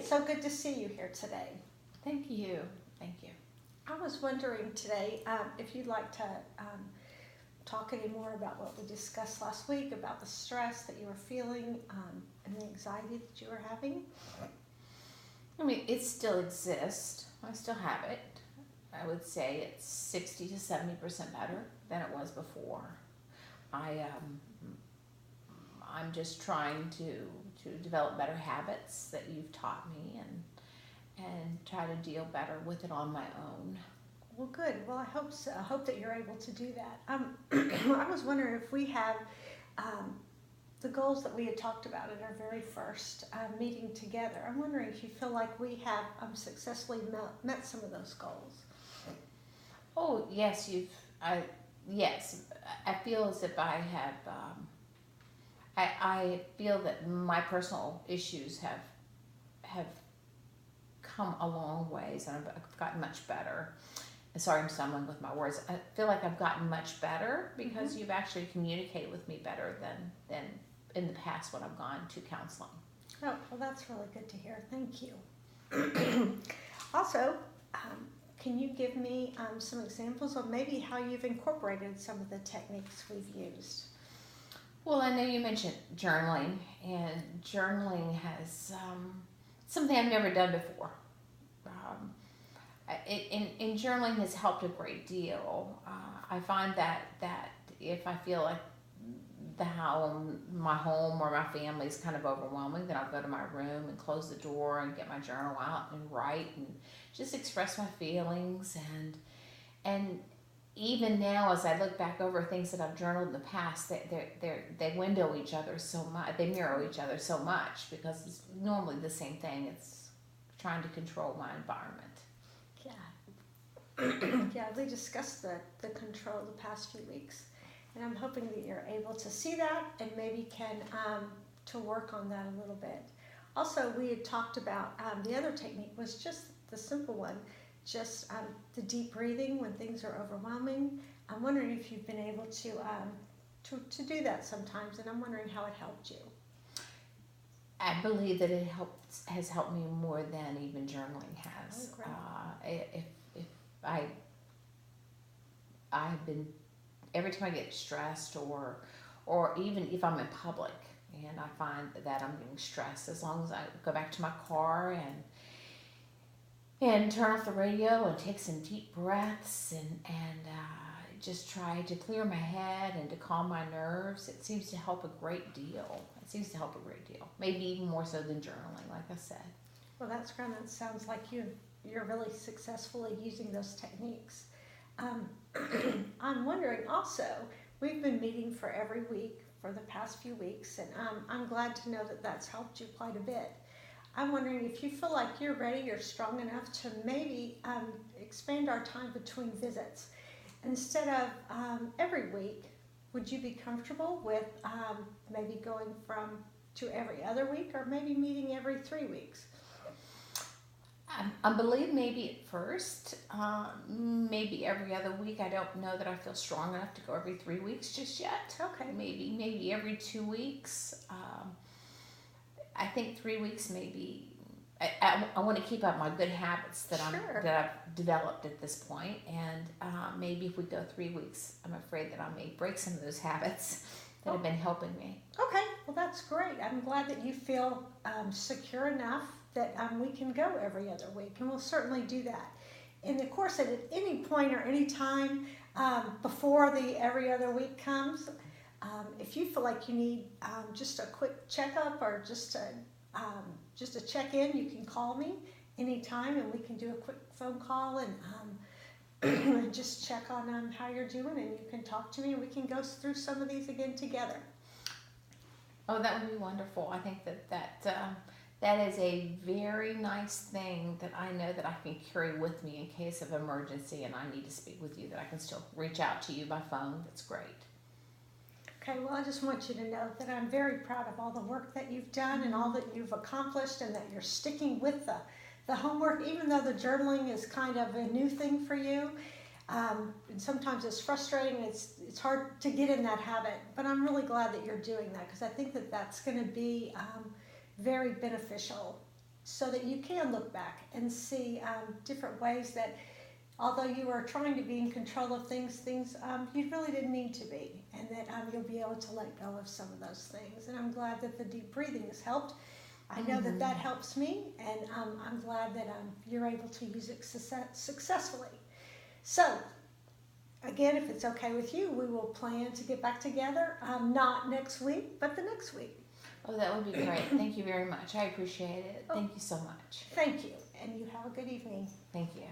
it's so good to see you here today. Thank you. Thank you. I was wondering today if you'd like to talk any more about what we discussed last week, about the stress that you were feeling and the anxiety that you were having. I mean, it still exists. I still have it. I would say it's 60 to 70% better than it was before. I'm just trying to develop better habits that you've taught me and try to deal better with it on my own. Well, good. Well, I hope so. I hope that you're able to do that. I was wondering if we have the goals that we had talked about at our very first meeting together. I'm wondering if you feel like we have successfully met some of those goals. Oh, yes, yes. I feel as if I have, I feel that my personal issues have come a long ways, and I've gotten much better. Sorry, I'm stumbling with my words. I feel like I've gotten much better because you've actually communicated with me better than in the past when I've gone to counseling. Oh, well, that's really good to hear. Thank you. Also, can you give me some examples of maybe how you've incorporated some of the techniques we've used? Well, I know you mentioned journaling, and journaling has something I've never done before. In journaling has helped a great deal. I find that if I feel like my home or my family is kind of overwhelming, then I'll go to my room and close the door and get my journal out and write and just express my feelings. And even now, as I look back over things that I've journaled in the past, they window each other so much, they mirror each other so much, because it's normally the same thing. It's trying to control my environment. Yeah. Yeah, we discussed the control the past few weeks, and I'm hoping that you're able to see that and maybe can to work on that a little bit. Also, we had talked about the other technique was just the simple one, just the deep breathing when things are overwhelming. I'm wondering if you've been able to do that sometimes, and I'm wondering how it helped you. I believe that it has helped me more than even journaling has. Oh, great. If I've been, every time I get stressed or even if I'm in public and I find that I'm getting stressed, as long as I go back to my car and turn off the radio and take some deep breaths and just try to clear my head and to calm my nerves, it seems to help a great deal. Maybe even more so than journaling, like I said. Well, that's great. That sounds like you're really successfully using those techniques. I'm wondering also, we've been meeting for every week for the past few weeks, and I'm glad to know that that's helped you quite a bit. I'm wondering if you feel like you're ready, you're strong enough to maybe expand our time between visits. Instead of every week, would you be comfortable with maybe going to every other week, or maybe meeting every 3 weeks? I believe maybe at first, maybe every other week. I don't know that I feel strong enough to go every 3 weeks just yet. Okay. Maybe every 2 weeks. I think 3 weeks maybe. I want to keep up my good habits that I've developed at this point, and maybe if we go 3 weeks, I'm afraid that I may break some of those habits that have been helping me. Okay, well that's great. I'm glad that you feel secure enough that we can go every other week, and we'll certainly do that. And of course, at any point or any time before the every other week comes, if you feel like you need just a quick checkup or just a check-in, you can call me anytime, and we can do a quick phone call and just check on how you're doing, and you can talk to me, and we can go through some of these again together. Oh, that would be wonderful. I think that is a very nice thing that I know that I can carry with me in case of emergency and I need to speak with you, that I can still reach out to you by phone. That's great. Okay, well, I just want you to know that I'm very proud of all the work that you've done and all that you've accomplished, and that you're sticking with the homework, even though the journaling is kind of a new thing for you. And sometimes it's frustrating, it's hard to get in that habit, but I'm really glad that you're doing that, because I think that that's going to be very beneficial so that you can look back and see different ways that, although you are trying to be in control of things you really didn't need to be, and that you'll be able to let go of some of those things. And I'm glad that the deep breathing has helped. I know that that helps me, and I'm glad that you're able to use it successfully. So, again, if it's okay with you, we will plan to get back together, not next week, but the next week. Oh, that would be great. Thank you very much. I appreciate it. Thank you so much. Thank you, and you have a good evening. Thank you.